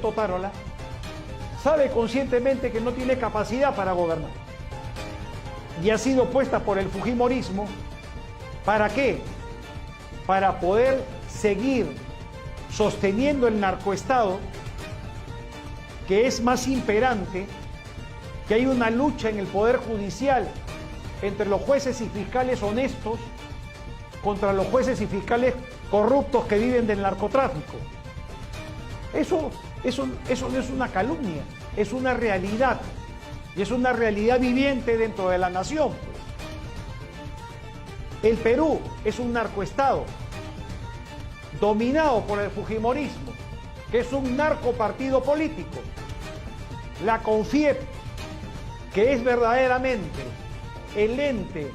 Alberto Tarola, sabe conscientemente que no tiene capacidad para gobernar. Y ha sido puesta por el fujimorismo, ¿para qué? Para poder seguir sosteniendo el narcoestado, que es más imperante, que hay una lucha en el Poder Judicial entre los jueces y fiscales honestos contra los jueces y fiscales corruptos que viven del narcotráfico. Eso no es una calumnia, es una realidad, y es una realidad viviente dentro de la nación. El Perú es un narcoestado dominado por el fujimorismo, que es un narcopartido político. La CONFIEP, que es verdaderamente el ente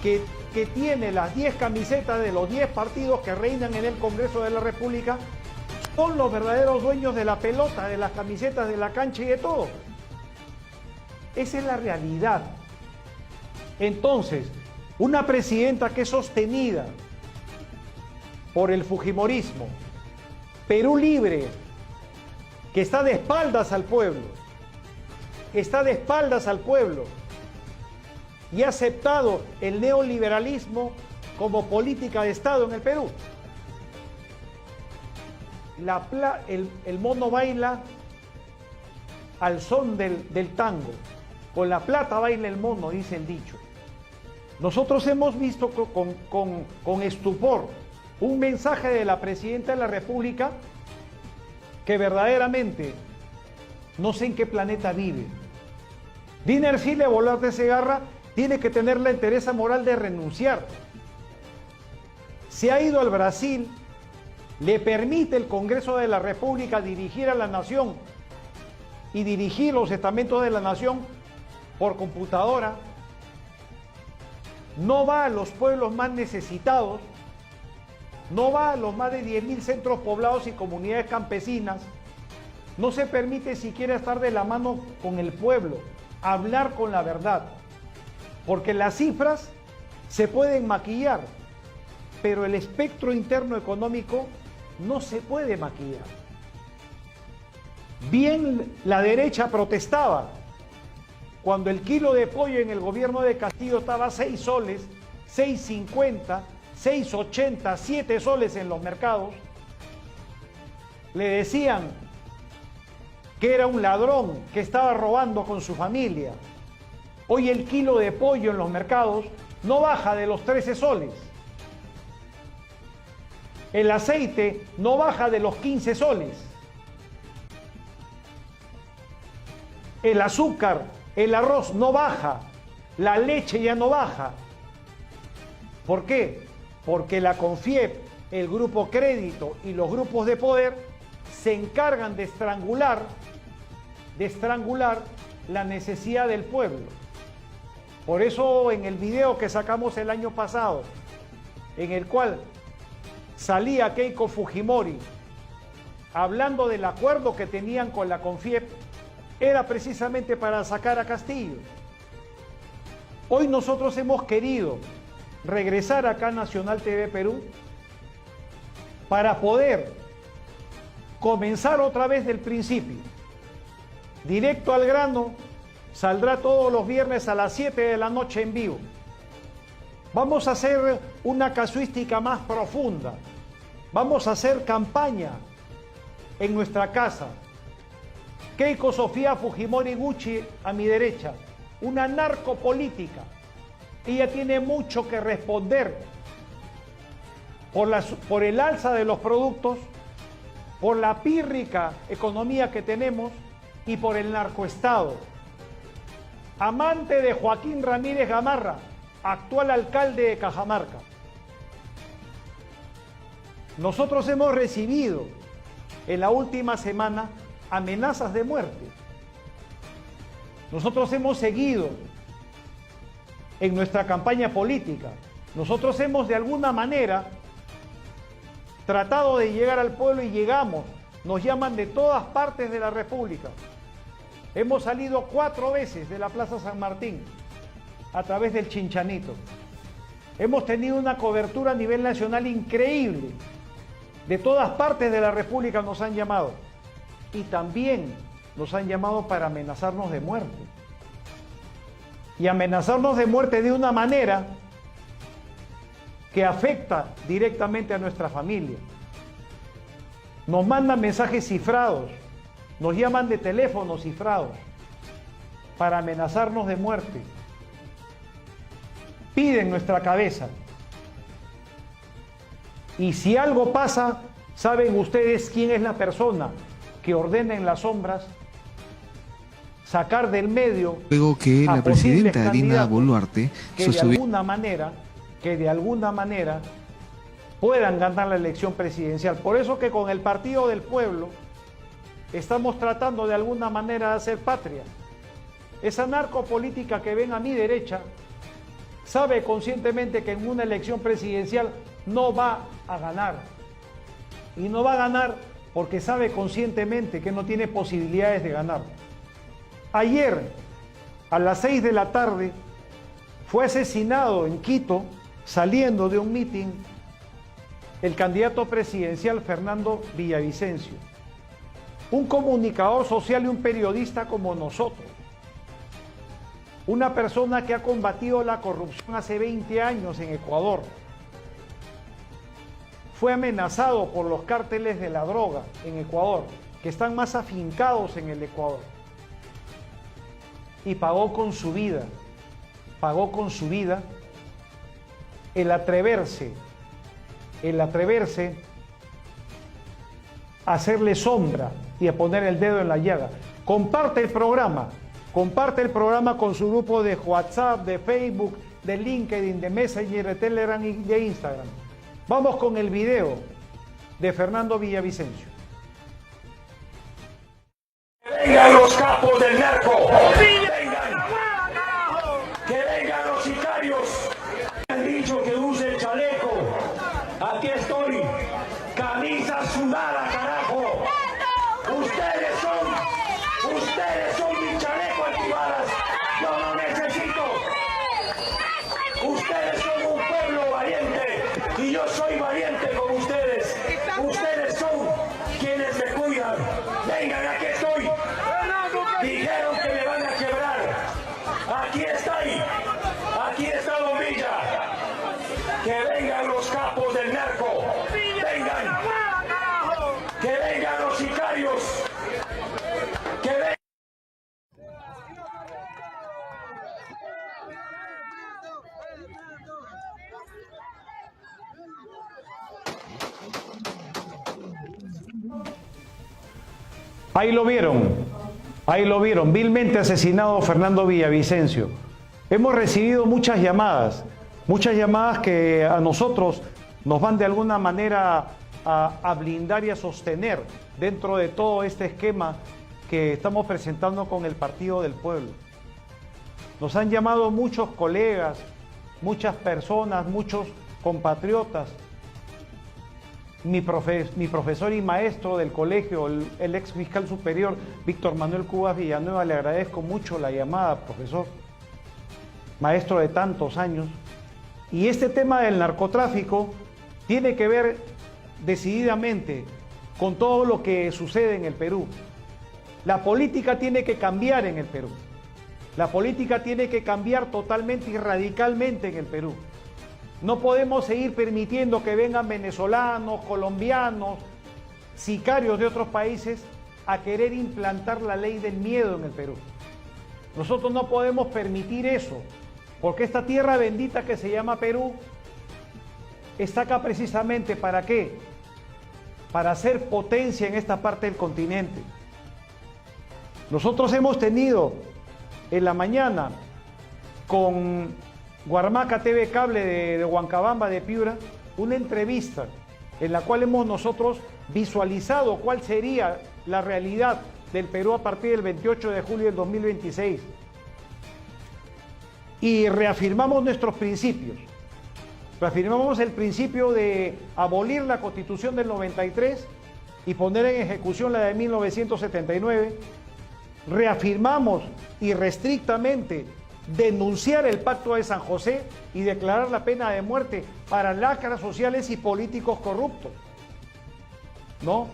que tiene las 10 camisetas de los 10 partidos que reinan en el Congreso de la República, son los verdaderos dueños de la pelota, de las camisetas, de la cancha y de todo. Esa es la realidad. Entonces, una presidenta que es sostenida por el fujimorismo, Perú Libre, que está de espaldas al pueblo, y ha aceptado el neoliberalismo como política de Estado en el Perú. El mono baila al son del tango. Con la plata baila el mono, dice el dicho. Nosotros hemos visto con estupor un mensaje de la Presidenta de la República que verdaderamente no sé en qué planeta vive. Dina Ercilla Boluarte Segarra tiene que tener la entereza moral de renunciar. Se ha ido al Brasil, le permite el Congreso de la República dirigir a la nación y dirigir los estamentos de la nación por computadora. No va a los pueblos más necesitados, no va a los más de 10.000 centros poblados y comunidades campesinas, no se permite siquiera estar de la mano con el pueblo, hablar con la verdad, porque las cifras se pueden maquillar, pero el espectro interno económico no se puede maquillar. Bien, la derecha protestaba cuando el kilo de pollo en el gobierno de Castillo estaba a 6 soles, 6.50, 6.80, 7 soles en los mercados. Le decían que era un ladrón, que estaba robando con su familia. Hoy el kilo de pollo en los mercados no baja de los 13 soles. El aceite no baja de los 15 soles. El azúcar, el arroz no baja. La leche ya no baja. ¿Por qué? Porque la CONFIEP, el Grupo Crédito y los grupos de poder se encargan de estrangular la necesidad del pueblo. Por eso en el video que sacamos el año pasado, en el cual salía Keiko Fujimori hablando del acuerdo que tenían con la CONFIEP, era precisamente para sacar a Castillo. Hoy nosotros hemos querido regresar acá a Nacional TV Perú para poder comenzar otra vez del principio. Directo al grano, saldrá todos los viernes a las 7 de la noche en vivo. Vamos a hacer una casuística más profunda. Vamos a hacer campaña en nuestra casa. Keiko Sofía Fujimori Gucci a mi derecha, una narcopolítica. Ella tiene mucho que responder por el alza de los productos, por la pírrica economía que tenemos y por el narcoestado. Amante de Joaquín Ramírez Gamarra, actual alcalde de Cajamarca. Nosotros hemos recibido en la última semana amenazas de muerte. Nosotros hemos seguido en nuestra campaña política. Nosotros hemos de alguna manera tratado de llegar al pueblo y llegamos. Nos llaman de todas partes de la República. Hemos salido 4 veces de la Plaza San Martín a través del Chinchanito. Hemos tenido una cobertura a nivel nacional increíble. De todas partes de la República nos han llamado. y también nos han llamado para amenazarnos de muerte. Y amenazarnos de muerte de una manera que afecta directamente a nuestra familia. Nos mandan mensajes cifrados, nos llaman de teléfonos cifrados para amenazarnos de muerte. Piden nuestra cabeza. Y si algo pasa, ¿saben ustedes quién es la persona que ordena en las sombras sacar del medio? Luego que la presidenta Dina Boluarte que de alguna manera puedan ganar la elección presidencial. Por eso que con el Partido del Pueblo estamos tratando de alguna manera de hacer patria. Esa narcopolítica que ven a mi derecha sabe conscientemente que en una elección presidencial no va a ganar. Y no va a ganar porque sabe conscientemente que no tiene posibilidades de ganar. Ayer, a las 6 de la tarde, fue asesinado en Quito, saliendo de un mitin, el candidato presidencial Fernando Villavicencio. Un comunicador social y un periodista como nosotros. Una persona que ha combatido la corrupción hace 20 años en Ecuador. Fue amenazado por los cárteles de la droga en Ecuador, que están más afincados en el Ecuador. Y pagó con su vida el atreverse a hacerle sombra y a poner el dedo en la llaga. Comparte el programa con su grupo de WhatsApp, de Facebook, de LinkedIn, de Messenger, de Telegram y de Instagram. Vamos con el video de Fernando Villavicencio. Vengan los capos del narco, que vengan los sicarios. Han dicho que use el chaleco. Aquí estoy, camisa sudada, carajo. Ustedes son mi chaleco antibalas. Yo no necesito. Ustedes son un pueblo valiente y yo soy valiente con ustedes. Ustedes son quienes me cuidan. Vengan, aquí estoy. Dijeron que me van a quebrar. Aquí está Don Villa. Que vengan los capos del narco. Vengan. Que vengan los sicarios. Que vengan. Ahí lo vieron, vilmente asesinado Fernando Villavicencio. Hemos recibido muchas llamadas que a nosotros nos van de alguna manera a blindar y a sostener dentro de todo este esquema que estamos presentando con el Partido del Pueblo. Nos han llamado muchos colegas, muchas personas, muchos compatriotas. Mi profesor y maestro del colegio, el ex fiscal superior, Víctor Manuel Cubas Villanueva, le agradezco mucho la llamada, profesor, maestro de tantos años. Y este tema del narcotráfico tiene que ver decididamente con todo lo que sucede en el Perú. La política tiene que cambiar en el Perú. La política tiene que cambiar totalmente y radicalmente en el Perú. No podemos seguir permitiendo que vengan venezolanos, colombianos, sicarios de otros países a querer implantar la ley del miedo en el Perú. Nosotros no podemos permitir eso, porque esta tierra bendita que se llama Perú está acá precisamente ¿para qué? Para ser potencia en esta parte del continente. Nosotros hemos tenido en la mañana con Guarmaca TV Cable de Huancabamba, de Piura, una entrevista en la cual hemos nosotros visualizado cuál sería la realidad del Perú a partir del 28 de julio del 2026. Y reafirmamos nuestros principios. Reafirmamos el principio de abolir la Constitución del 93 y poner en ejecución la de 1979. Reafirmamos irrestrictamente denunciar el Pacto de San José y declarar la pena de muerte para lacras sociales y políticos corruptos. ¿No?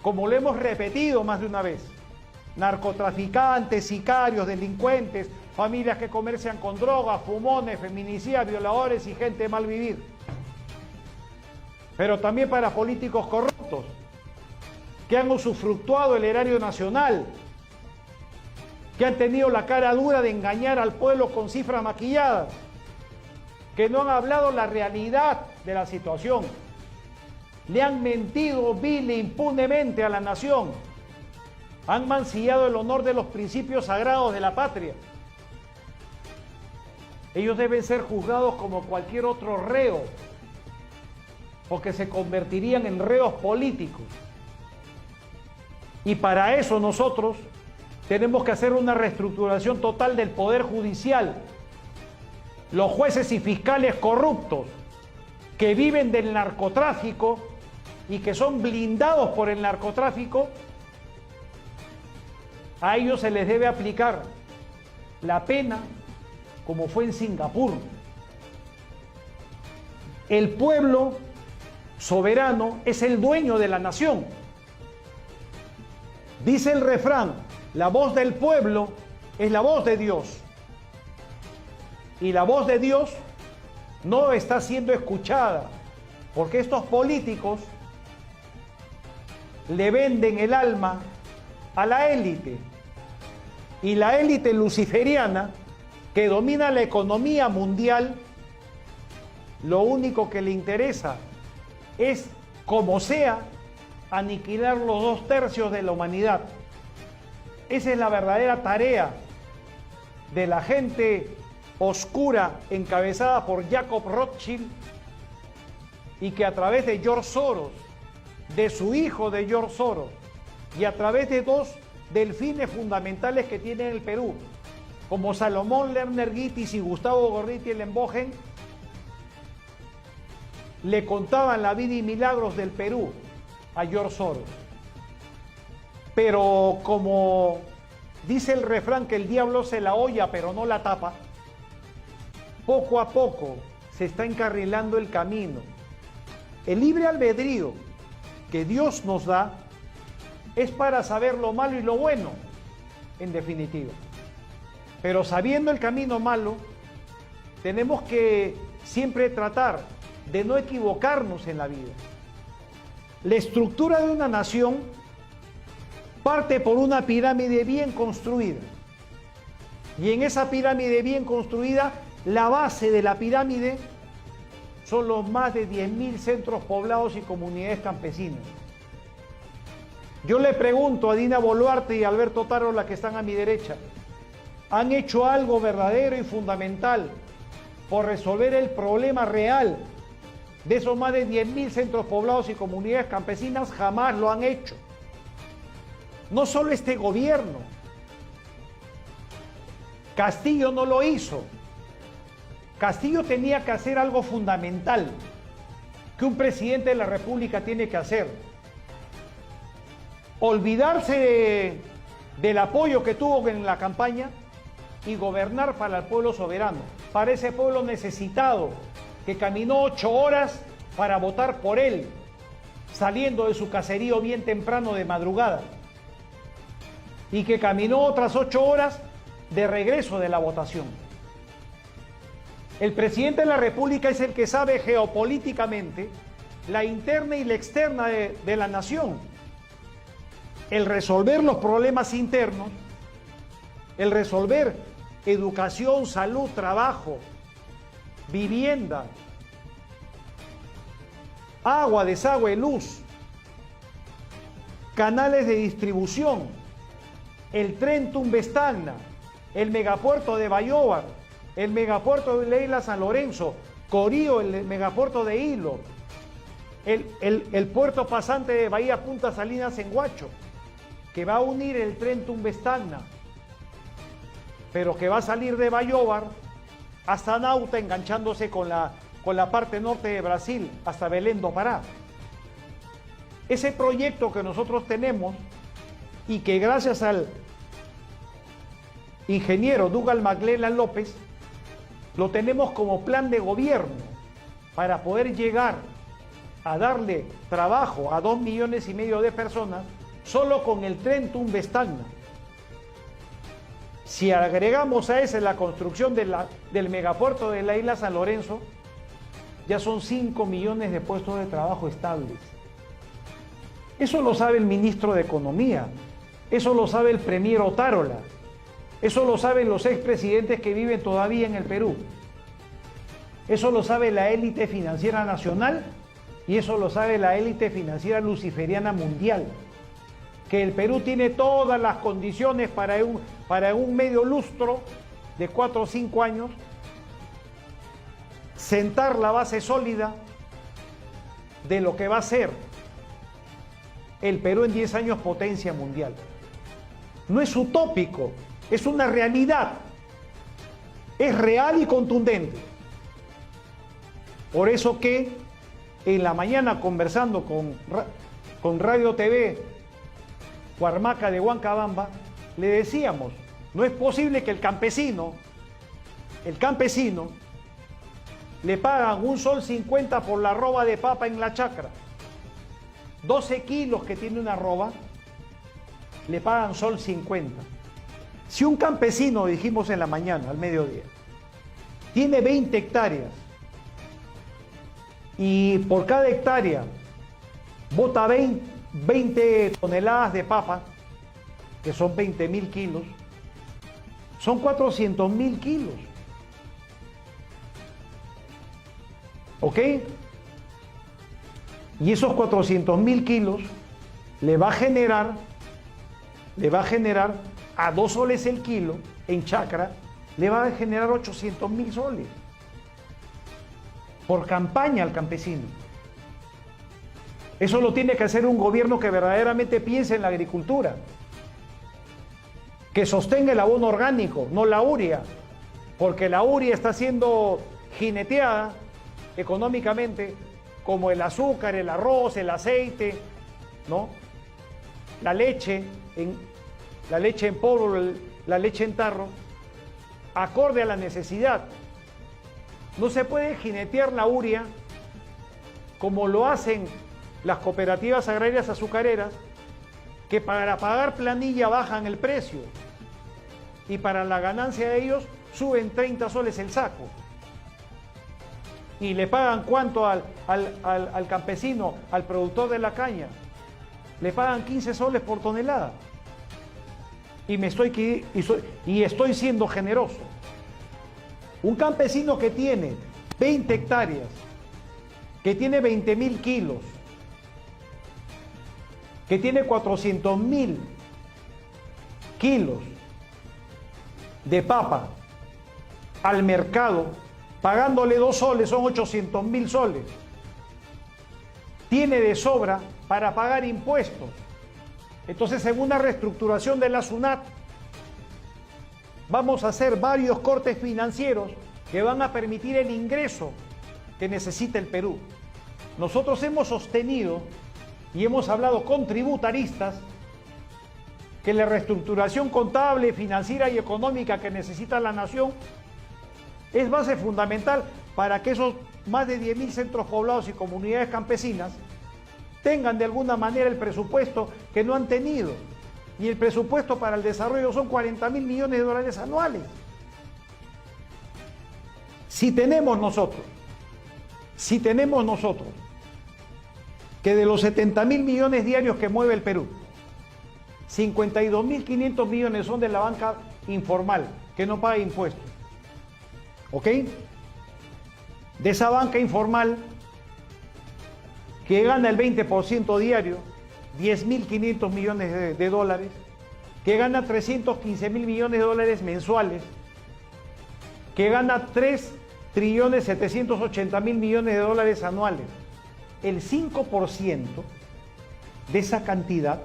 como lo hemos repetido más de una vez. Narcotraficantes, sicarios, delincuentes, familias que comercian con drogas, fumones, feminicidas, violadores y gente de mal vivir. Pero también para políticos corruptos que han usufructuado el erario nacional, que han tenido la cara dura de engañar al pueblo con cifras maquilladas, que no han hablado la realidad de la situación, le han mentido vil e impunemente a la nación, han mancillado el honor de los principios sagrados de la patria. Ellos deben ser juzgados como cualquier otro reo, porque se convertirían en reos políticos. Y para eso nosotros tenemos que hacer una reestructuración total del Poder Judicial. Los jueces y fiscales corruptos que viven del narcotráfico y que son blindados por el narcotráfico, a ellos se les debe aplicar la pena como fue en Singapur. El pueblo soberano es el dueño de la nación. Dice el refrán, la voz del pueblo es la voz de Dios. Y la voz de Dios no está siendo escuchada, porque estos políticos le venden el alma a la élite. Y la élite luciferiana, que domina la economía mundial, lo único que le interesa es, como sea, aniquilar los 2/3 de la humanidad. Esa es la verdadera tarea de la gente oscura encabezada por Jacob Rothschild, y que a través de George Soros, de su hijo de George Soros, y a través de dos delfines fundamentales que tiene el Perú, como Salomón Lerner Guitis y Gustavo Gorriti Lembogen, le contaban la vida y milagros del Perú a George Soros. Pero como dice el refrán que el diablo se la olla pero no la tapa, poco a poco se está encarrilando el camino. El libre albedrío que Dios nos da es para saber lo malo y lo bueno, en definitiva. Pero sabiendo el camino malo, tenemos que siempre tratar de no equivocarnos en la vida. La estructura de una nación parte por una pirámide bien construida. Y en esa pirámide bien construida, la base de la pirámide son los más de 10.000 centros poblados y comunidades campesinas. Yo le pregunto a Dina Boluarte y a Alberto Tarola, que están a mi derecha, ¿han hecho algo verdadero y fundamental por resolver el problema real de esos más de 10.000 centros poblados y comunidades campesinas? Jamás lo han hecho. No solo este gobierno. Castillo no lo hizo. Castillo tenía que hacer algo fundamental que un presidente de la República tiene que hacer. Olvidarse del apoyo que tuvo en la campaña y gobernar para el pueblo soberano, para ese pueblo necesitado que caminó 8 horas para votar por él, saliendo de su caserío bien temprano de madrugada, y que caminó otras 8 horas de regreso de la votación. El presidente de la República es el que sabe geopolíticamente la interna y la externa de la nación. El resolver los problemas internos, el resolver educación, salud, trabajo, vivienda, agua, desagüe, luz, canales de distribución, el tren Tumbes-Tacna, el megapuerto de Bayóvar, el megapuerto de Leila San Lorenzo, Corío, el megapuerto de Hilo, el puerto pasante de Bahía Punta Salinas en Huacho, que va a unir el tren Tumbes-Tacna, pero que va a salir de Bayóvar hasta Nauta, enganchándose con la parte norte de Brasil, hasta Belém do Pará. Ese proyecto que nosotros tenemos, y que gracias al ingeniero Dougal McClellan López, lo tenemos como plan de gobierno para poder llegar a darle trabajo a 2,5 millones de personas solo con el tren Tumbes-Tacna. Si agregamos a ese la construcción del megapuerto de la isla San Lorenzo, ya son 5 millones de puestos de trabajo estables. Eso lo sabe el ministro de Economía, eso lo sabe el premier Otárola, eso lo saben los expresidentes que viven todavía en el Perú, eso lo sabe la élite financiera nacional y eso lo sabe la élite financiera luciferiana mundial, que el Perú tiene todas las condiciones para un medio lustro de 4 o 5 años sentar la base sólida de lo que va a ser el Perú en 10 años potencia mundial. No es utópico, es una realidad, es real y contundente. Por eso que en la mañana conversando con Radio TV Huarmaca de Huancabamba, le decíamos, no es posible que el campesino le pagan $1.50 por la arroba de papa en la chacra. 12 kilos que tiene una arroba, le pagan $1.50. Si un campesino, dijimos en la mañana, al mediodía, tiene 20 hectáreas y por cada hectárea bota 20 toneladas de papa, que son 20.000 kilos, son 400.000 kilos. ¿Ok? Y esos 400.000 kilos le va a generar a 2 soles el kilo en chacra, le va a generar 800.000 soles por campaña al campesino. Eso lo tiene que hacer un gobierno que verdaderamente piense en la agricultura, que sostenga el abono orgánico, no la urea, porque la urea está siendo jineteada económicamente como el azúcar, el arroz, el aceite, ¿no? La leche en polvo, la leche en tarro, acorde a la necesidad. No se puede jinetear la urea como lo hacen las cooperativas agrarias azucareras, que para pagar planilla bajan el precio y para la ganancia de ellos suben 30 soles el saco. ¿Y le pagan cuánto al campesino, al productor de la caña? Le pagan 15 soles por tonelada. Y estoy siendo generoso. Un campesino que tiene 20 hectáreas, que tiene 20.000 kilos, que tiene 400.000 kilos de papa al mercado, pagándole 2 soles, son 800.000 soles. Tiene de sobra para pagar impuestos. Entonces, en una reestructuración de la SUNAT, vamos a hacer varios cortes financieros que van a permitir el ingreso que necesita el Perú. Nosotros hemos sostenido y hemos hablado con tributaristas que la reestructuración contable, financiera y económica que necesita la nación es base fundamental para que esos más de 10.000 centros poblados y comunidades campesinas tengan de alguna manera el presupuesto que no han tenido. Y el presupuesto para el desarrollo son 40.000 millones de dólares anuales. Si tenemos nosotros que de los 70.000 millones diarios que mueve el Perú, 52.500 millones son de la banca informal, que no paga impuestos. ¿Ok? De esa banca informal, que gana el 20% diario, 10.500 millones de dólares, que gana 315.000 millones de dólares mensuales, que gana 3.780.000 millones de dólares anuales. El 5% de esa cantidad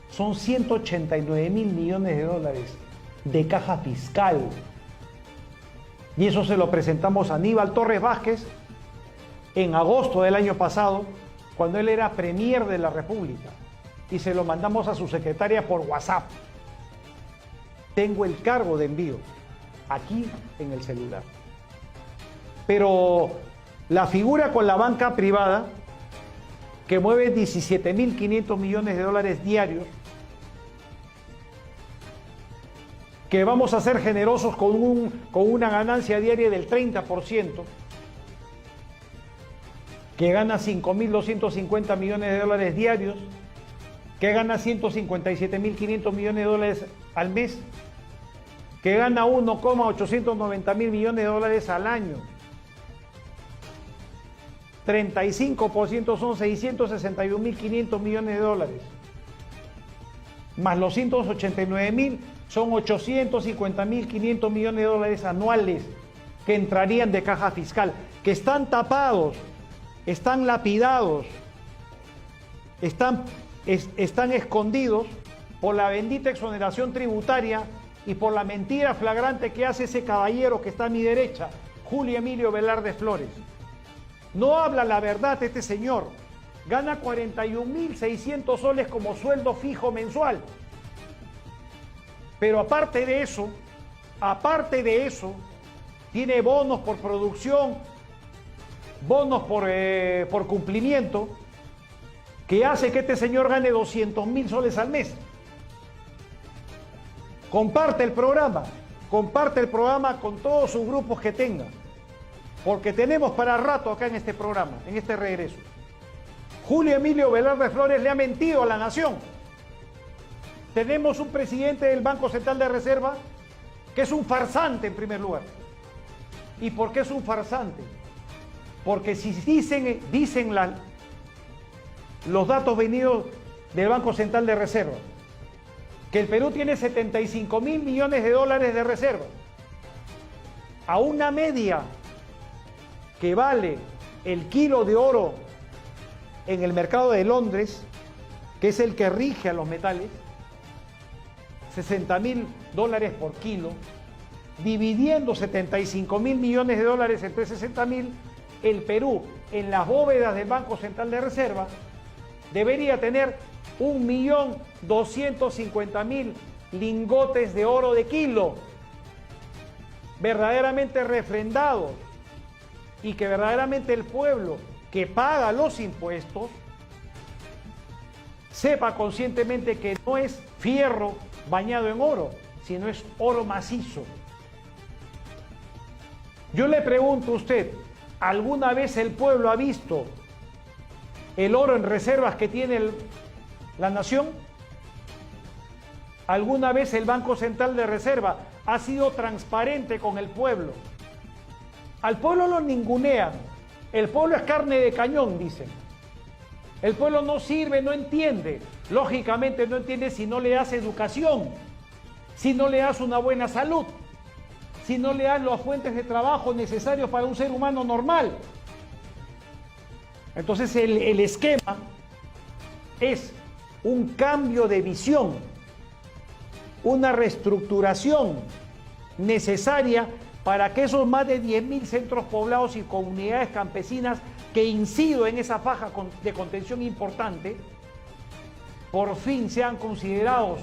son 189.000 millones de dólares de caja fiscal. Y eso se lo presentamos a Aníbal Torres Vázquez en agosto del año pasado, cuando él era premier de la República, y se lo mandamos a su secretaria por WhatsApp. Tengo el cargo de envío aquí en el celular. Pero la figura con la banca privada que mueve 17.500 millones de dólares diarios, que vamos a ser generosos con una ganancia diaria del 30%, que gana 5.250 millones de dólares diarios, que gana 157.500 millones de dólares al mes, que gana 1,890 millones de dólares al año. 35% son 661.500 millones de dólares. Más los 189.000 son 850.500 millones de dólares anuales que entrarían de caja fiscal, que están tapados, están lapidados, están escondidos por la bendita exoneración tributaria y por la mentira flagrante que hace ese caballero que está a mi derecha, Julio Emilio Velarde Flores. No habla la verdad este señor. Gana 41.600 soles como sueldo fijo mensual. Pero aparte de eso, tiene bonos por producción, bonos por cumplimiento, que hace que este señor gane 200.000 soles al mes. Comparte el programa con todos sus grupos que tenga, porque tenemos para rato acá en este programa, en este regreso. Julio Emilio Velarde Flores le ha mentido a la nación. Tenemos un presidente del Banco Central de Reserva que es un farsante en primer lugar. ¿Y por qué es un farsante? Porque si dicen los datos venidos del Banco Central de Reserva, que el Perú tiene 75.000 millones de dólares de reserva, a una media que vale el kilo de oro en el mercado de Londres, que es el que rige a los metales, 60.000 dólares por kilo, dividiendo 75.000 millones de dólares entre 60.000, el Perú, en las bóvedas del Banco Central de Reserva, debería tener 1.250.000 lingotes de oro de kilo, verdaderamente refrendados, y que verdaderamente el pueblo que paga los impuestos sepa conscientemente que no es fierro bañado en oro, sino es oro macizo. Yo le pregunto a usted, ¿alguna vez el pueblo ha visto el oro en reservas que tiene la nación? ¿Alguna vez el Banco Central de Reserva ha sido transparente con el pueblo? Al pueblo lo ningunean. El pueblo es carne de cañón, dicen. El pueblo no sirve, no entiende. Lógicamente no entiende si no le das educación, si no le das una buena salud, si no le das las fuentes de trabajo necesarios para un ser humano normal. Entonces el esquema es un cambio de visión, una reestructuración necesaria para que esos más de 10.000 centros poblados y comunidades campesinas que incido en esa faja de contención importante, por fin sean considerados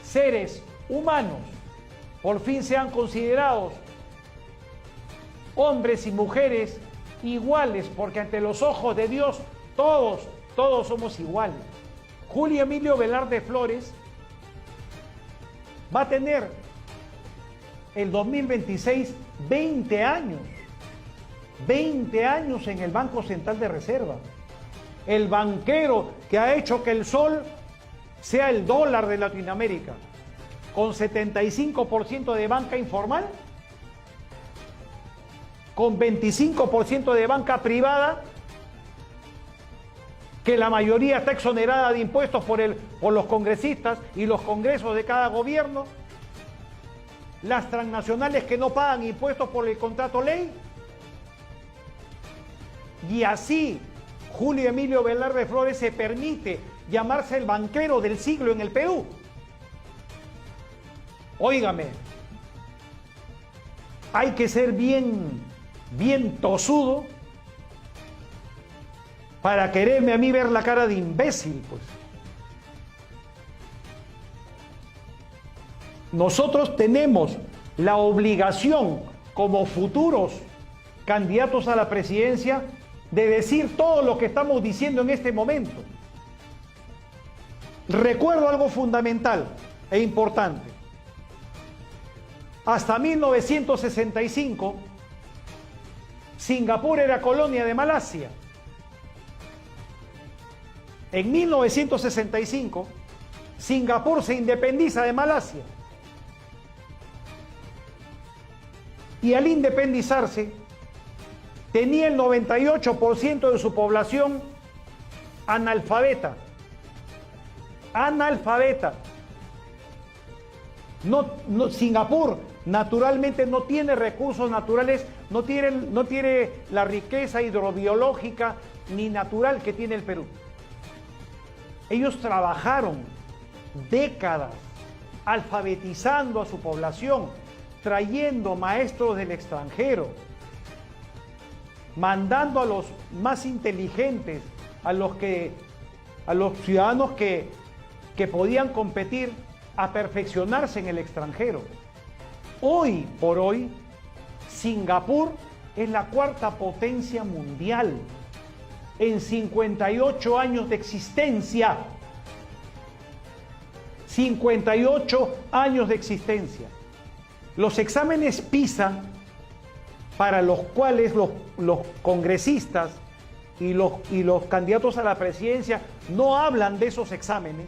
seres humanos, por fin sean considerados hombres y mujeres iguales, porque ante los ojos de Dios todos somos iguales. Julio Emilio Velarde Flores va a tener el 2026 20 años en el Banco Central de Reserva. El banquero que ha hecho que el sol sea el dólar de Latinoamérica, con 75% de banca informal, con 25% de banca privada, que la mayoría está exonerada de impuestos por los congresistas y los congresos de cada gobierno, las transnacionales que no pagan impuestos por el contrato ley. Y así Julio Emilio Velarde Flores se permite llamarse el banquero del siglo en el Perú. Óigame, hay que ser bien tosudo para quererme a mí ver la cara de imbécil, pues. Nosotros tenemos la obligación, como futuros candidatos a la presidencia, de decir todo lo que estamos diciendo en este momento. Recuerdo algo fundamental e importante. Hasta 1965, Singapur era colonia de Malasia. En 1965, Singapur se independiza de Malasia. Y al independizarse, tenía el 98% de su población analfabeta. Analfabeta. Singapur naturalmente no tiene recursos naturales, no tiene la riqueza hidrobiológica ni natural que tiene el Perú. Ellos trabajaron décadas alfabetizando a su población, trayendo maestros del extranjero, mandando a los más inteligentes, a los ciudadanos que podían competir, a perfeccionarse en el extranjero. Hoy por hoy, Singapur es la cuarta potencia mundial en 58 años de existencia. 58 años de existencia. Los exámenes PISA, para los cuales los congresistas y los candidatos a la presidencia no hablan de esos exámenes,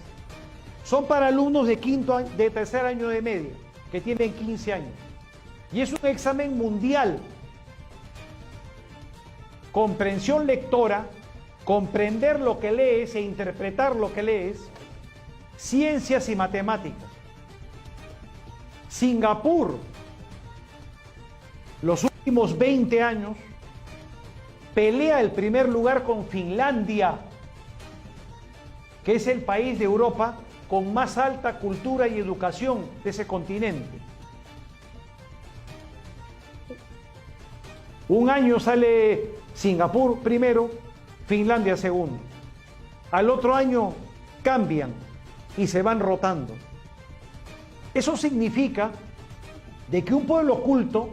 son para alumnos de tercer año de media, que tienen 15 años. Y es un examen mundial. Comprensión lectora, comprender lo que lees e interpretar lo que lees, ciencias y matemáticas. Singapur, los últimos 20 años, pelea el primer lugar con Finlandia, que es el país de Europa con más alta cultura y educación de ese continente. Un año sale Singapur primero, Finlandia segundo. Al otro año cambian y se van rotando. Eso significa de que un pueblo culto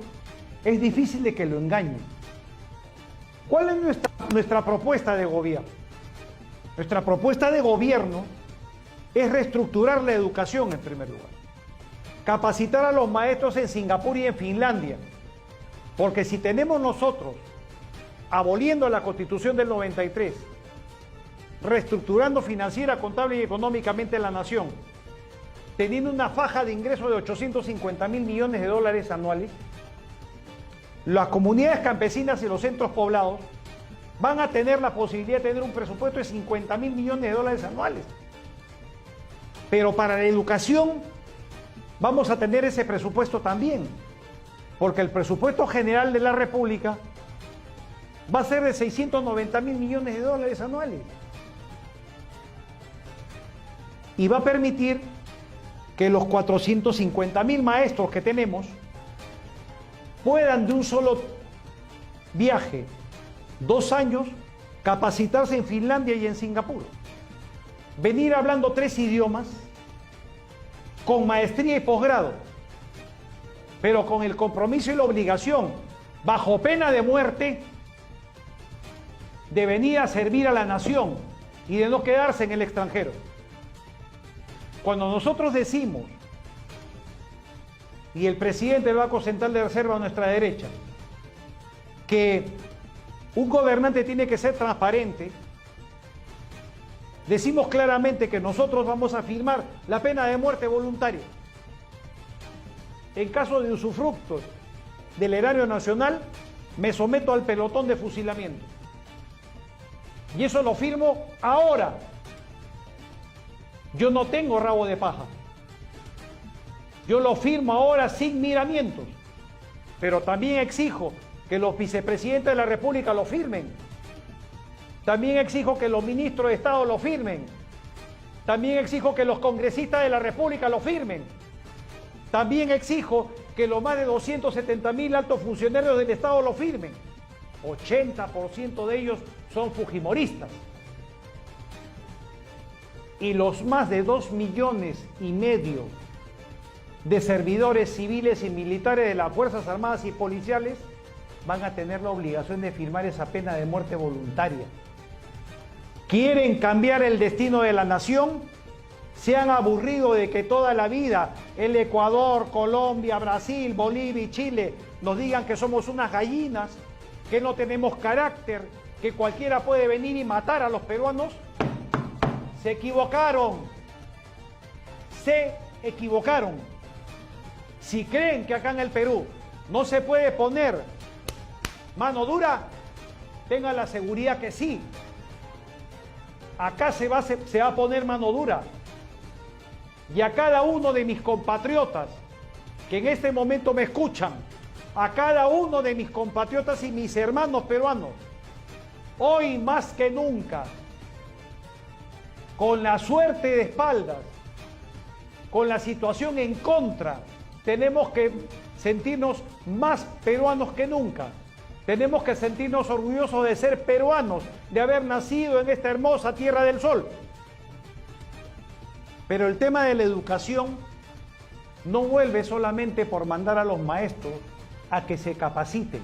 es difícil de que lo engañen. ¿Cuál es nuestra propuesta de gobierno? Nuestra propuesta de gobierno es reestructurar la educación en primer lugar. Capacitar a los maestros en Singapur y en Finlandia. Porque si tenemos nosotros, aboliendo la Constitución del 93, reestructurando financiera, contable y económicamente la nación, teniendo una faja de ingresos de 850.000 millones de dólares anuales, las comunidades campesinas y los centros poblados van a tener la posibilidad de tener un presupuesto de 50.000 millones de dólares anuales. Pero para la educación vamos a tener ese presupuesto también, porque el presupuesto general de la República va a ser de 690.000 millones de dólares anuales. Y va a permitir que los 450.000 maestros que tenemos puedan de un solo viaje, 2 años, capacitarse en Finlandia y en Singapur. Venir hablando 3 idiomas, con maestría y posgrado, pero con el compromiso y la obligación, bajo pena de muerte, de venir a servir a la nación y de no quedarse en el extranjero. Cuando nosotros decimos, y el presidente del Banco Central de Reserva a nuestra derecha, que un gobernante tiene que ser transparente, decimos claramente que nosotros vamos a firmar la pena de muerte voluntaria. En caso de usufructo del erario nacional, me someto al pelotón de fusilamiento. Y eso lo firmo ahora. Yo no tengo rabo de paja. Yo lo firmo ahora sin miramientos. Pero también exijo que los vicepresidentes de la República lo firmen. También exijo que los ministros de Estado lo firmen. También exijo que los congresistas de la República lo firmen. También exijo que los más de 270.000 altos funcionarios del Estado lo firmen. 80% de ellos son fujimoristas. Y los más de 2,5 millones de servidores civiles y militares de las Fuerzas Armadas y policiales van a tener la obligación de firmar esa pena de muerte voluntaria. ¿Quieren cambiar el destino de la nación? Se han aburrido de que toda la vida el Ecuador, Colombia, Brasil, Bolivia y Chile nos digan que somos unas gallinas, que no tenemos carácter, que cualquiera puede venir y matar a los peruanos. Se equivocaron. Se equivocaron. Si creen que acá en el Perú no se puede poner mano dura, tengan la seguridad que sí. Acá se va a poner mano dura. Y a cada uno de mis compatriotas que en este momento me escuchan, a cada uno de mis compatriotas y mis hermanos peruanos, hoy más que nunca, con la suerte de espaldas, con la situación en contra, tenemos que sentirnos más peruanos que nunca. Tenemos que sentirnos orgullosos de ser peruanos, de haber nacido en esta hermosa Tierra del Sol. Pero el tema de la educación no vuelve solamente por mandar a los maestros a que se capaciten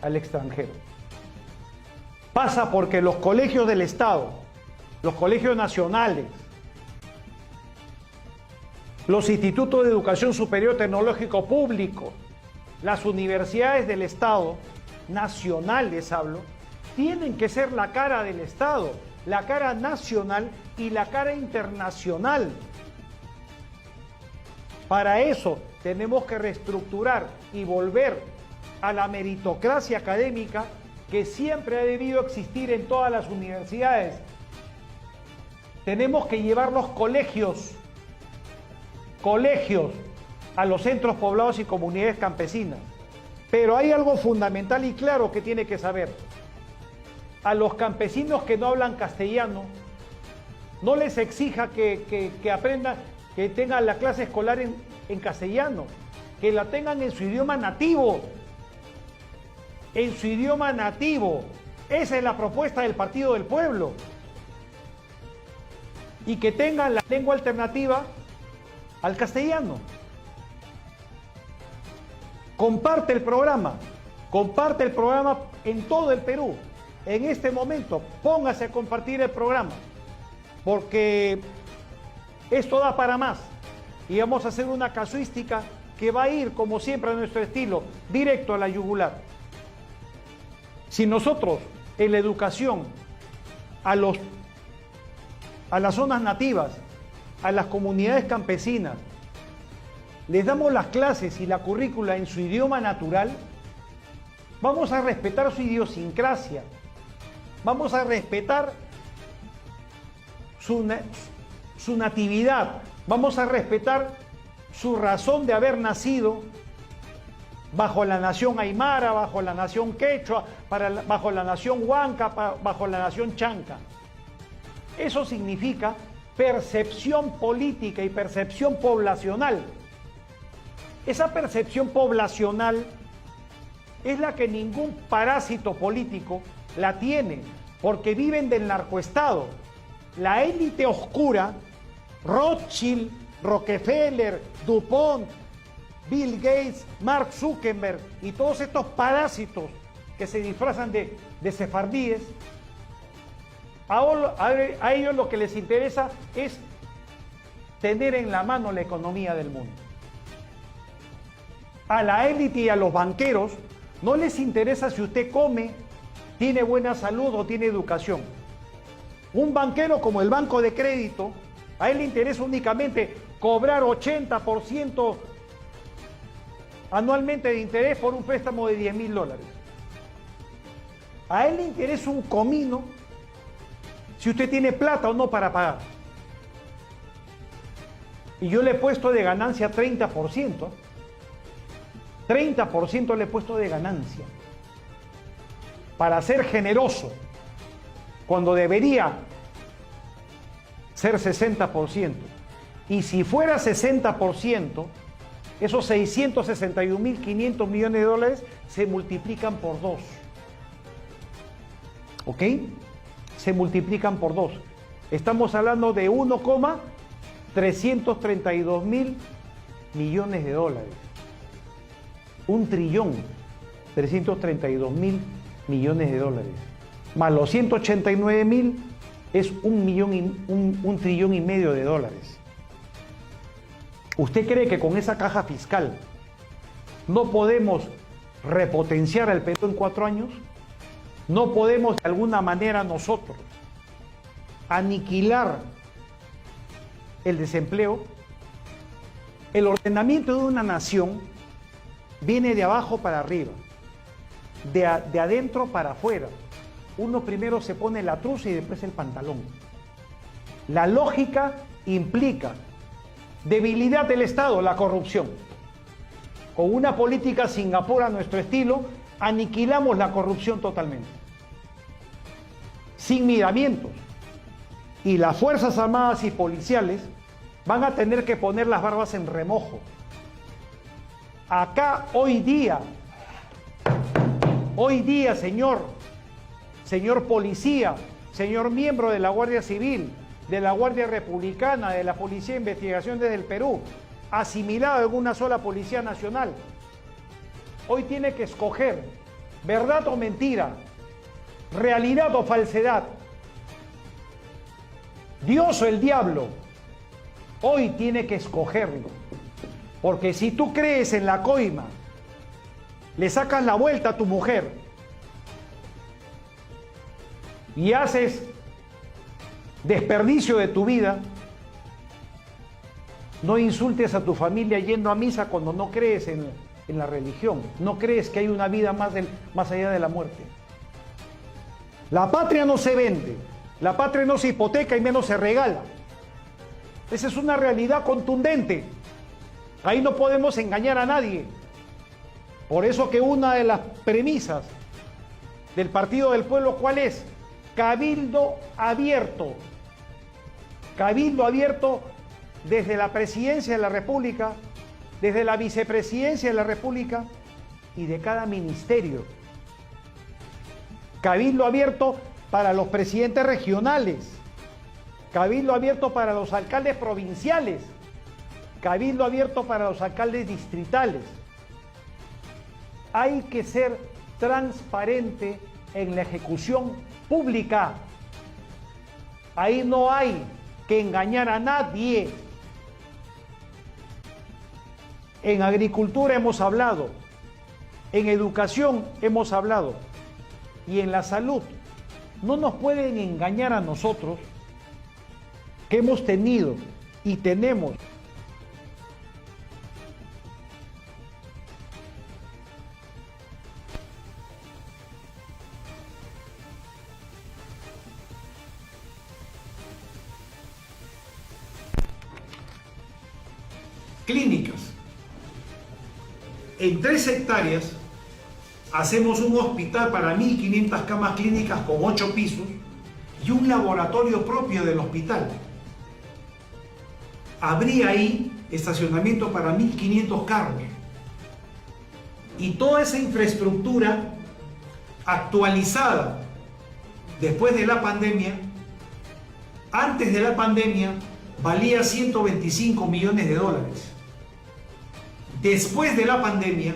al extranjero. Pasa porque los colegios del Estado, los colegios nacionales, los institutos de educación superior tecnológico público, las universidades del Estado, nacionales hablo, tienen que ser la cara del Estado, la cara nacional y la cara internacional. Para eso tenemos que reestructurar y volver a la meritocracia académica que siempre ha debido existir en todas las universidades. Tenemos que llevar los colegios a los centros poblados y comunidades campesinas. Pero hay algo fundamental y claro que tiene que saber. A los campesinos que no hablan castellano, no les exija que aprendan, que tengan la clase escolar en castellano, que la tengan en su idioma nativo. En su idioma nativo. Esa es la propuesta del Partido del Pueblo. Y que tengan la lengua alternativa al castellano. Comparte el programa en todo el Perú. En este momento, póngase a compartir el programa, porque esto da para más. Y vamos a hacer una casuística que va a ir, como siempre, a nuestro estilo, directo a la yugular. Si nosotros, en la educación, a las zonas nativas, a las comunidades campesinas, les damos las clases y la currícula en su idioma natural, vamos a respetar su idiosincrasia, vamos a respetar su natividad, vamos a respetar su razón de haber nacido bajo la nación aymara, bajo la nación quechua, bajo la nación huanca, bajo la nación chanca. Eso significa percepción política y percepción poblacional. Esa percepción poblacional es la que ningún parásito político la tiene, porque viven del narcoestado. La élite oscura, Rothschild, Rockefeller, DuPont, Bill Gates, Mark Zuckerberg y todos estos parásitos que se disfrazan de sefardíes, a ellos lo que les interesa es tener en la mano la economía del mundo. A la élite y a los banqueros no les interesa si usted come, tiene buena salud o tiene educación. Un banquero como el Banco de Crédito, a él le interesa únicamente cobrar 80% anualmente de interés por un préstamo de $10.000. A él le interesa un comino si usted tiene plata o no para pagar. Y yo le he puesto de ganancia 30%. 30% le he puesto de ganancia. Para ser generoso, cuando debería ser 60%. Y si fuera 60%, esos 661.500 millones de dólares se multiplican por 2. ¿Ok? Se multiplican por 2. Estamos hablando de 1,332 mil millones de dólares. 1 trillón. 332.000 millones de dólares. Más los 189.000 es un trillón y medio de dólares. ¿Usted cree que con esa caja fiscal no podemos repotenciar al Perú en 4 años? ¿No podemos de alguna manera nosotros aniquilar el desempleo? El ordenamiento de una nación viene de abajo para arriba, de adentro para afuera. Uno primero se pone la truza y después el pantalón. La lógica implica debilidad del Estado, la corrupción. Con una política Singapur a nuestro estilo, aniquilamos la corrupción totalmente, sin miramientos. Y las Fuerzas Armadas y policiales van a tener que poner las barbas en remojo. Acá hoy día, señor policía, señor miembro de la Guardia Civil, de la Guardia Republicana, de la Policía de Investigación desde el Perú, asimilado en una sola Policía Nacional, hoy tiene que escoger verdad o mentira, realidad o falsedad, Dios o el diablo. Hoy tiene que escogerlo, porque si tú crees en la coima, le sacas la vuelta a tu mujer y haces desperdicio de tu vida, no insultes a tu familia yendo a misa cuando no crees en la religión, no crees que hay una vida más allá de la muerte. La patria no se vende, la patria no se hipoteca y menos se regala. Esa es una realidad contundente. Ahí no podemos engañar a nadie. Por eso que una de las premisas del Partido del Pueblo, ¿cuál es? Cabildo abierto. Cabildo abierto desde la Presidencia de la República, desde la Vicepresidencia de la República y de cada ministerio. Cabildo abierto para los presidentes regionales. Cabildo abierto para los alcaldes provinciales. Cabildo abierto para los alcaldes distritales. Hay que ser transparente en la ejecución pública. Ahí no hay que engañar a nadie. En agricultura hemos hablado, en educación hemos hablado y en la salud. No nos pueden engañar a nosotros que hemos tenido y tenemos clínicas. En 3 hectáreas hacemos un hospital para 1.500 camas clínicas con 8 pisos y un laboratorio propio del hospital. Habría ahí estacionamiento para 1.500 carros. Y toda esa infraestructura actualizada después de la pandemia, antes de la pandemia, valía 125 millones de dólares. Después de la pandemia,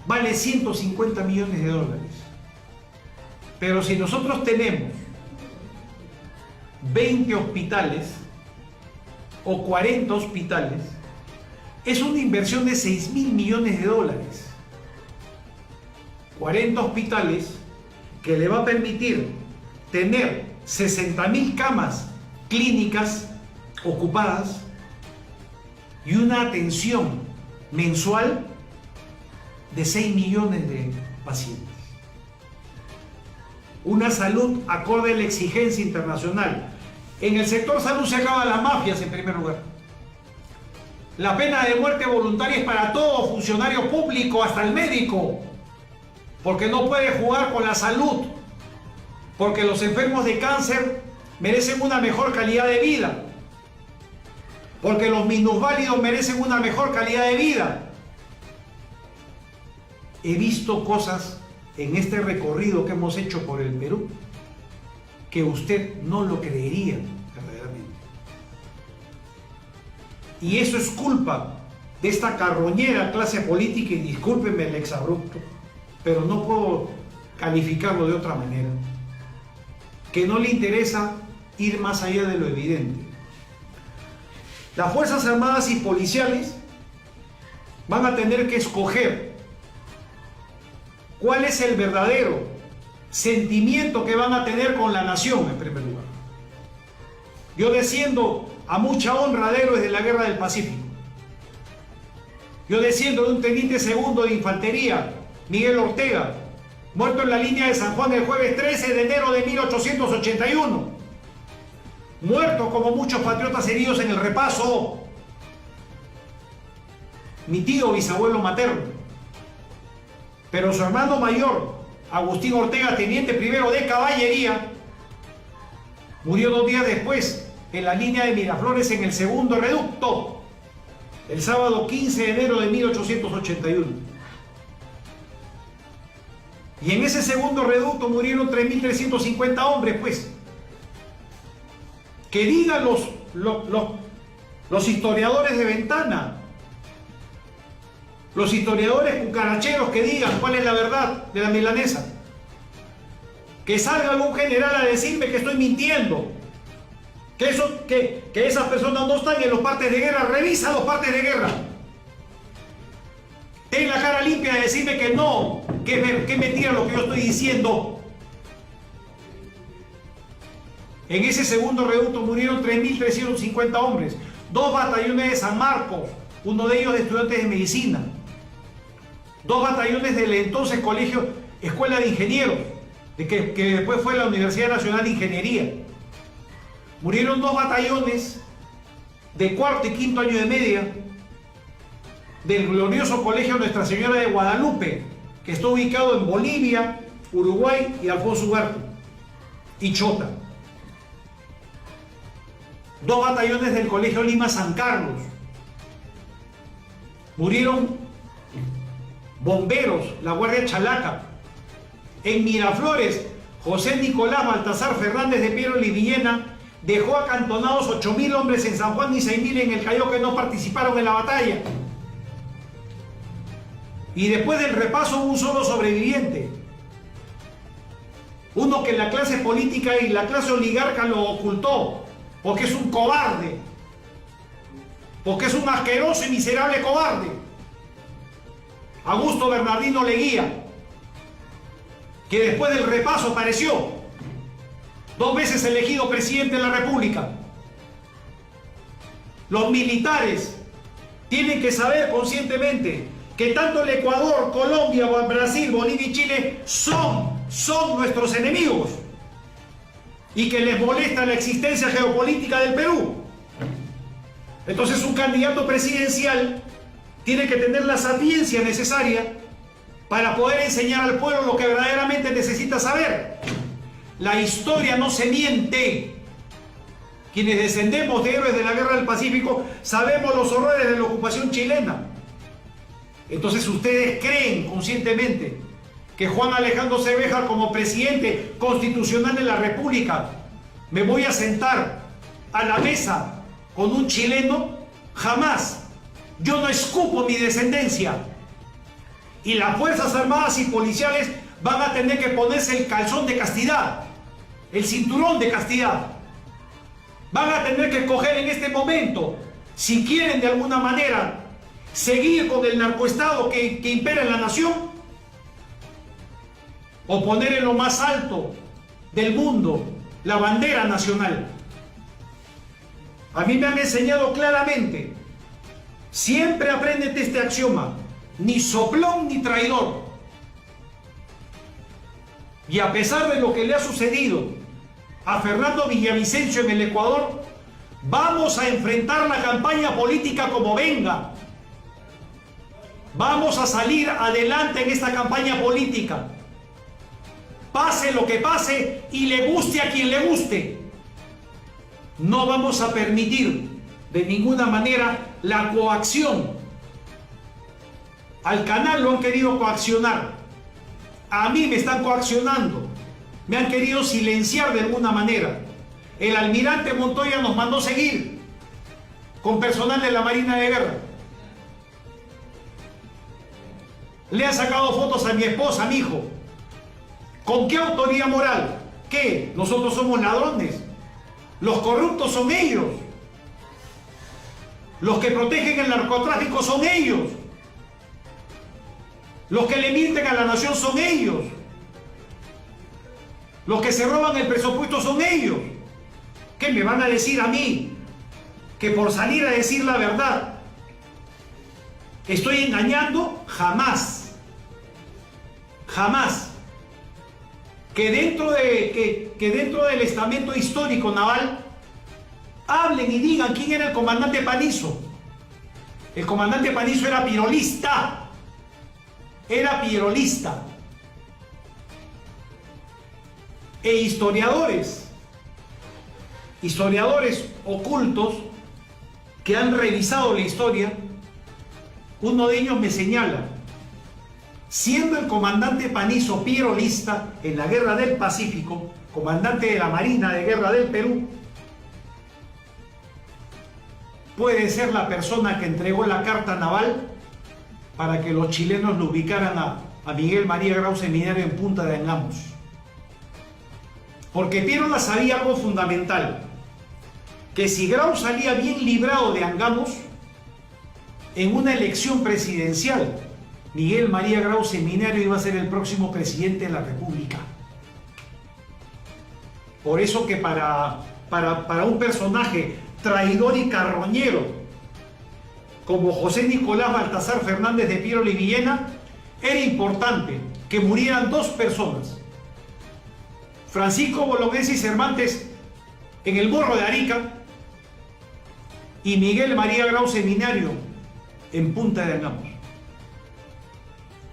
vale 150 millones de dólares. Pero si nosotros tenemos 20 hospitales o 40 hospitales, es una inversión de 6.000 millones de dólares. 40 hospitales que le va a permitir tener 60.000 camas clínicas ocupadas y una atención mensual de 6 millones de pacientes. Una salud acorde a la exigencia internacional. En el sector salud se acaban las mafias en primer lugar. La pena de muerte voluntaria es para todo funcionario público, hasta el médico, porque no puede jugar con la salud, porque los enfermos de cáncer merecen una mejor calidad de vida, porque los minusválidos merecen una mejor calidad de vida. He visto cosas en este recorrido que hemos hecho por el Perú que usted no lo creería verdaderamente. Y eso es culpa de esta carroñera clase política, y discúlpenme el exabrupto, pero no puedo calificarlo de otra manera, que no le interesa ir más allá de lo evidente. Las Fuerzas Armadas y Policiales van a tener que escoger cuál es el verdadero sentimiento que van a tener con la nación, en primer lugar. Yo desciendo a mucha honra de héroes de la Guerra del Pacífico. Yo desciendo de un teniente segundo de infantería, Miguel Ortega, muerto en la línea de San Juan el jueves 13 de enero de 1881. Muerto como muchos patriotas heridos en el repaso. Mi tío bisabuelo materno. Pero su hermano mayor, Agustín Ortega, teniente primero de caballería, murió 2 días después en la línea de Miraflores en el segundo reducto, el sábado 15 de enero de 1881. Y en ese segundo reducto murieron 3.350 hombres, pues. Que digan los historiadores de Ventana, los historiadores cucaracheros, que digan cuál es la verdad de la milanesa. Que salga algún general a decirme que estoy mintiendo, que esas personas no están en los partes de guerra. Revisa los partes de guerra. Ten la cara limpia de decirme que no, que es mentira lo que yo estoy diciendo. En ese segundo reducto murieron 3.350 hombres, 2 batallones de San Marcos, uno de ellos de estudiantes de medicina, 2 batallones del entonces colegio, Escuela de Ingenieros, que después fue la Universidad Nacional de Ingeniería. Murieron 2 batallones de cuarto y quinto año de media del glorioso Colegio Nuestra Señora de Guadalupe, que está ubicado en Bolivia, Uruguay y Alfonso Ugarte y Chota. 2 batallones del Colegio Lima San Carlos. Murieron bomberos, la Guardia Chalaca. En Miraflores, José Nicolás Baltasar Fernández de Piero y Villena dejó acantonados 8.000 hombres en San Juan y 6.000 en el Callao que no participaron en la batalla. Y después del repaso hubo un solo sobreviviente. Uno que la clase política y la clase oligarca lo ocultó, porque es un cobarde, porque es un asqueroso y miserable cobarde. Augusto Bernardino Leguía, que después del repaso apareció 2 veces elegido presidente de la República. Los militares tienen que saber conscientemente que tanto el Ecuador, Colombia, Brasil, Bolivia y Chile son nuestros enemigos y que les molesta la existencia geopolítica del Perú. Entonces un candidato presidencial tiene que tener la sapiencia necesaria para poder enseñar al pueblo lo que verdaderamente necesita saber. La historia no se miente. Quienes descendemos de héroes de la Guerra del Pacífico sabemos los horrores de la ocupación chilena. Entonces ustedes creen conscientemente que Juan Alejandro Sebéjar, como presidente constitucional de la República, me voy a sentar a la mesa con un chileno. Jamás. Yo no escupo mi descendencia. Y las Fuerzas Armadas y Policiales van a tener que ponerse el calzón de castidad, el cinturón de castidad. Van a tener que escoger en este momento si quieren de alguna manera seguir con el narcoestado que impera en la nación, o poner en lo más alto del mundo la bandera nacional. A mí me han enseñado claramente, siempre apréndete este axioma: ni soplón ni traidor. Y a pesar de lo que le ha sucedido a Fernando Villavicencio en el Ecuador, vamos a enfrentar la campaña política como venga. Vamos a salir adelante en esta campaña política. Pase lo que pase y le guste a quien le guste. No vamos a permitir de ninguna manera la coacción. Al canal lo han querido coaccionar. A mí me están coaccionando. Me han querido silenciar de alguna manera. El almirante Montoya nos mandó seguir con personal de la Marina de Guerra. Le han sacado fotos a mi esposa, a mi hijo. ¿Con qué autoridad moral? ¿Qué? ¿Nosotros somos ladrones? Los corruptos son ellos. Los que protegen el narcotráfico son ellos. Los que le mienten a la nación son ellos. Los que se roban el presupuesto son ellos. ¿Qué me van a decir a mí? Que por salir a decir la verdad estoy engañando. Jamás. Jamás. Que dentro del estamento histórico naval hablen y digan quién era el comandante Panizo. El comandante Panizo era pirolista. Era pirolista. E historiadores ocultos que han revisado la historia, uno de ellos me señala, siendo el comandante Panizo pirolista en la Guerra del Pacífico, comandante de la Marina de Guerra del Perú, puede ser la persona que entregó la carta naval para que los chilenos lo ubicaran a Miguel María Grau Seminario en Punta de Angamos. Porque Piérola sabía algo fundamental, que si Grau salía bien librado de Angamos, en una elección presidencial, Miguel María Grau Seminario iba a ser el próximo presidente de la República. Por eso que para un personaje traidor y carroñero como José Nicolás Baltasar Fernández de Piérola y Villena, era importante que murieran dos personas: Francisco Bolognesi Cervantes en el Morro de Arica y Miguel María Grau Seminario en Punta de Angamos.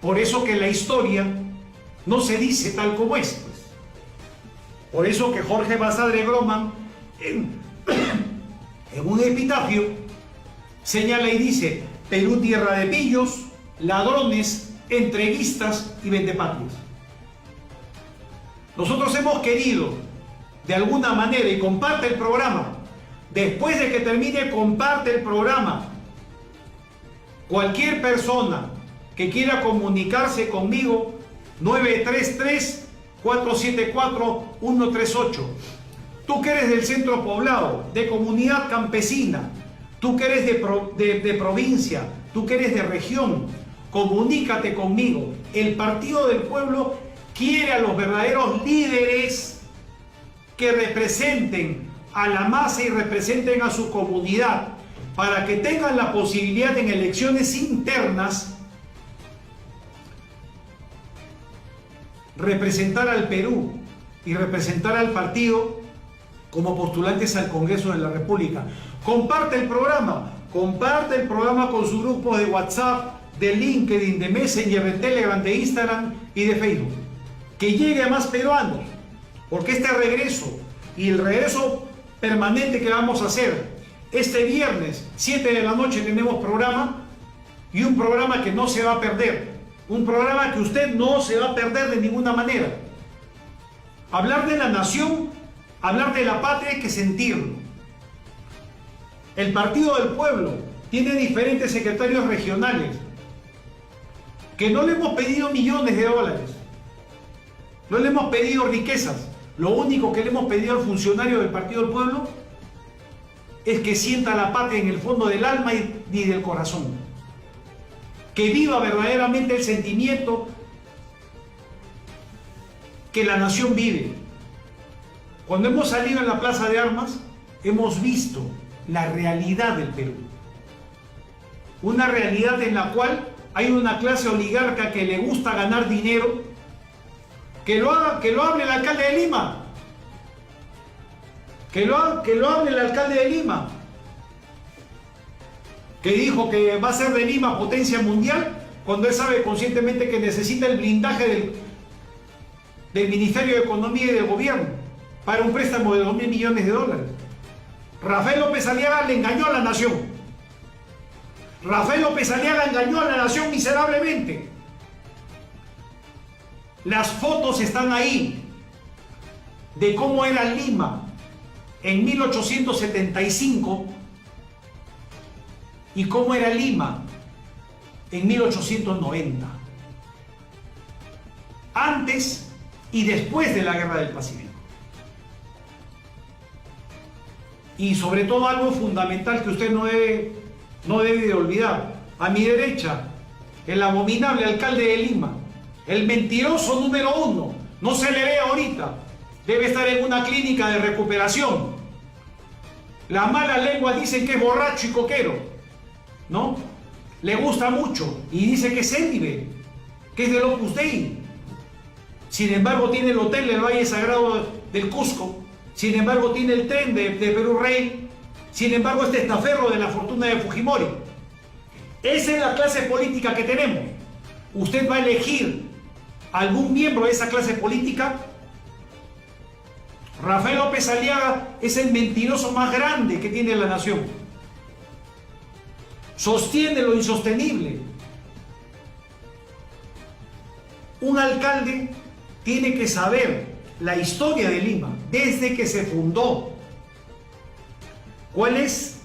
Por eso que la historia no se dice tal como es, pues. Por eso que Jorge Basadre Groman en un epitafio señala y dice: Perú tierra de pillos, ladrones, entreguistas y vendepatrias. Nosotros hemos querido, de alguna manera, y comparte el programa, después de que termine, comparte el programa. Cualquier persona que quiera comunicarse conmigo, 933-474-138. Tú que eres del centro poblado, de comunidad campesina, tú que eres de provincia, tú que eres de región, comunícate conmigo. El Partido del Pueblo quiere a los verdaderos líderes que representen a la masa y representen a su comunidad, para que tengan la posibilidad en elecciones internas representar al Perú y representar al partido como postulantes al Congreso de la República. Comparte el programa con su grupo de WhatsApp, de LinkedIn, de Messenger, de Telegram, de Instagram y de Facebook. Que llegue a más peruanos, porque este regreso y el regreso permanente que vamos a hacer este viernes 7 de la noche tenemos programa, y un programa que no se va a perder, un programa que usted no se va a perder de ninguna manera. Hablar de la nación, hablar de la patria, hay que sentirlo. El Partido del Pueblo tiene diferentes secretarios regionales que no le hemos pedido millones de dólares, no le hemos pedido riquezas. Lo único que le hemos pedido al funcionario del Partido del Pueblo es que sienta la patria en el fondo del alma y del corazón, que viva verdaderamente el sentimiento que la nación vive. Cuando hemos salido en la Plaza de Armas, hemos visto la realidad del Perú, una realidad en la cual hay una clase oligarca que le gusta ganar dinero. Que lo hable el alcalde de Lima. Que lo hable el alcalde de Lima, que dijo que va a ser de Lima potencia mundial, cuando él sabe conscientemente que necesita el blindaje del Ministerio de Economía y del Gobierno para un préstamo de 2.000 millones de dólares. Rafael López Aliaga le engañó a la nación. Rafael López Aliaga engañó a la nación miserablemente. Las fotos están ahí de cómo era Lima en 1875 y cómo era Lima en 1890. antes y después de la Guerra del Pacífico. Y sobre todo algo fundamental que usted no debe de olvidar. A mi derecha, el abominable alcalde de Lima, el mentiroso número 1, no se le ve ahorita, debe estar en una clínica de recuperación. Las malas lenguas dicen que es borracho y coquero, ¿no? Le gusta mucho y dice que es célibe, que es del Opus Dei. Sin embargo, tiene el hotel del Valle Sagrado del Cusco. Sin embargo, tiene el tren de Perú Rail. Sin embargo, este testaferro de la fortuna de Fujimori. Esa es la clase política que tenemos. Usted va a elegir algún miembro de esa clase política. Rafael López Aliaga es el mentiroso más grande que tiene la nación. Sostiene lo insostenible. Un alcalde tiene que saber la historia de Lima desde que se fundó. ¿Cuál es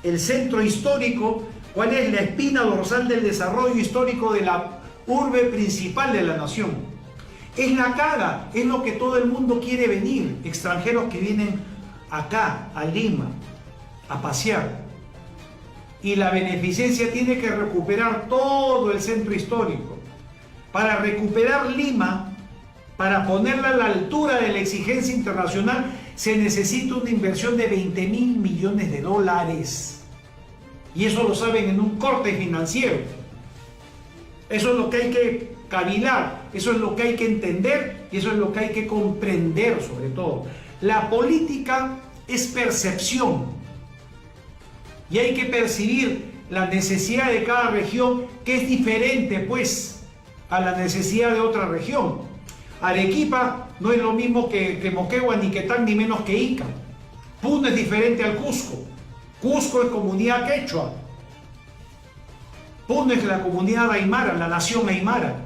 el centro histórico? ¿Cuál es la espina dorsal del desarrollo histórico de la urbe principal de la nación? Es la cara, es lo que todo el mundo quiere venir, extranjeros que vienen acá, a Lima, a pasear. Y la beneficencia tiene que recuperar todo el centro histórico. Para recuperar Lima, para ponerla a la altura de la exigencia internacional, se necesita una inversión de 20.000 millones de dólares. Y eso lo saben en un corte financiero. Eso es lo que hay que cavilar, eso es lo que hay que entender y eso es lo que hay que comprender sobre todo. La política es percepción y hay que percibir la necesidad de cada región, que es diferente pues a la necesidad de otra región. Arequipa no es lo mismo que Moquegua, ni Quetán, ni menos que Ica. Puno es diferente al Cusco. Cusco es comunidad quechua. Puno es la comunidad aymara, la nación aymara.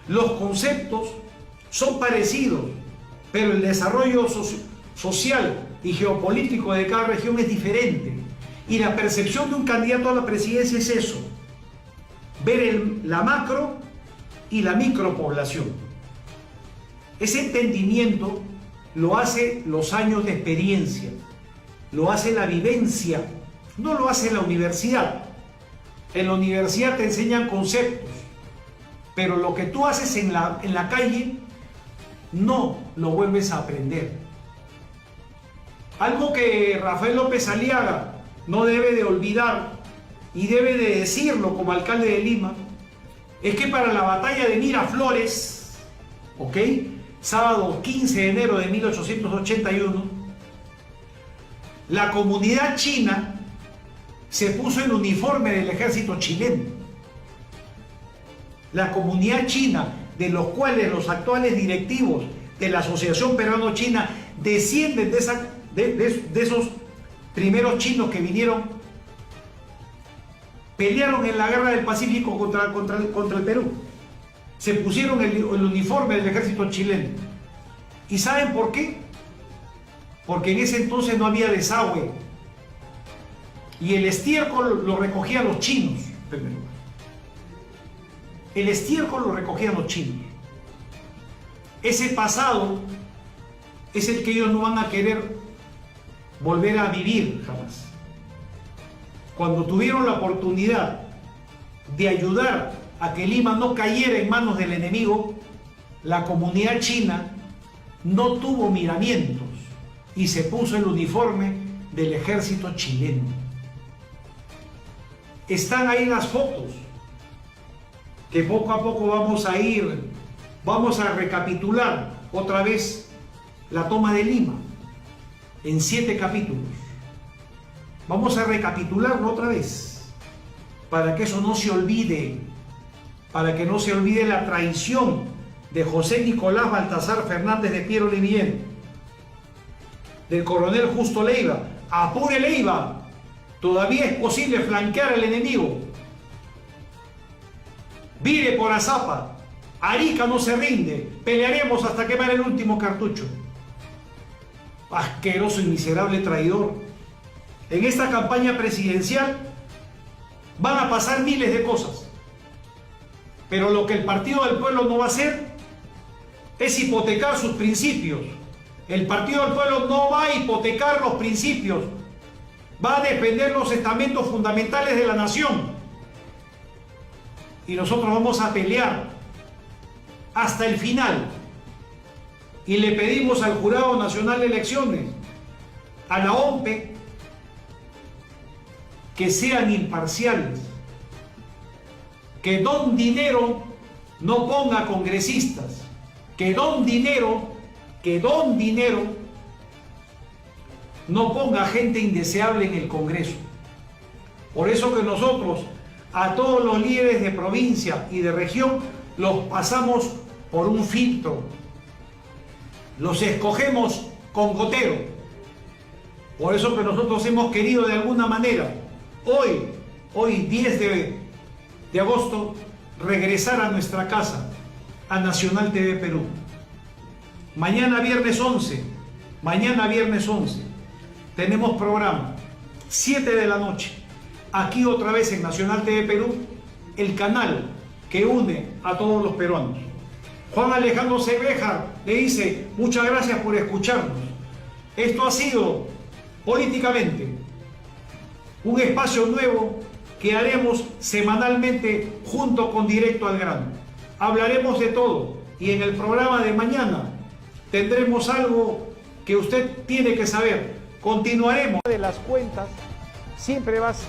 Los conceptos son parecidos, pero el desarrollo social y geopolítico de cada región es diferente. Y la percepción de un candidato a la presidencia es eso: ver la macro y la micropoblación. Ese entendimiento lo hace los años de experiencia, lo hace la vivencia, no lo hace la universidad. En la universidad te enseñan conceptos, pero lo que tú haces en la calle no lo vuelves a aprender. Algo que Rafael López Aliaga no debe de olvidar y debe de decirlo como alcalde de Lima, es que para la batalla de Miraflores, ¿ok?, sábado 15 de enero de 1881, la comunidad china se puso el uniforme del ejército chileno. La comunidad china, de los cuales los actuales directivos de la Asociación Peruano-China descienden de esos primeros chinos que vinieron, pelearon en la Guerra del Pacífico contra el Perú. Se pusieron el uniforme del ejército chileno. ¿Y saben por qué? Porque en ese entonces no había desagüe. Y el estiércol lo recogían los chinos. El estiércol lo recogían los chinos. Ese pasado es el que ellos no van a querer volver a vivir jamás. Cuando tuvieron la oportunidad de ayudar a que Lima no cayera en manos del enemigo, la comunidad china no tuvo miramientos y se puso el uniforme del ejército chileno. Están ahí las fotos, que poco a poco vamos a recapitular otra vez la toma de Lima en 7 capítulos. Vamos a recapitularlo otra vez, para que eso no se olvide, para que no se olvide la traición de José Nicolás Baltasar Fernández de Piero Leguillén, del coronel Justo Leiva. Apure Leiva, todavía es posible flanquear al enemigo. Vire por Azapa, Arica no se rinde, pelearemos hasta quemar el último cartucho. Asqueroso y miserable traidor. En esta campaña presidencial van a pasar miles de cosas, pero lo que el Partido del Pueblo no va a hacer es hipotecar sus principios. El Partido del Pueblo no va a hipotecar los principios, va a defender los estamentos fundamentales de la nación. Y nosotros vamos a pelear hasta el final. Y le pedimos al Jurado Nacional de Elecciones, a la OMPE, que sean imparciales, que Don Dinero no ponga congresistas, que Don Dinero no ponga gente indeseable en el Congreso. Por eso que nosotros a todos los líderes de provincia y de región los pasamos por un filtro, los escogemos con gotero. Por eso que nosotros hemos querido de alguna manera, hoy 10 de agosto, regresar a nuestra casa, a Nacional TV Perú. Mañana viernes 11, tenemos programa, 7 de la noche, aquí otra vez en Nacional TV Perú, el canal que une a todos los peruanos. Juan Alejandro Cebeja le dice, muchas gracias por escucharnos. Esto ha sido políticamente un espacio nuevo que haremos semanalmente junto con Directo al Grano. Hablaremos de todo y en el programa de mañana tendremos algo que usted tiene que saber. Continuaremos. De las cuentas siempre vas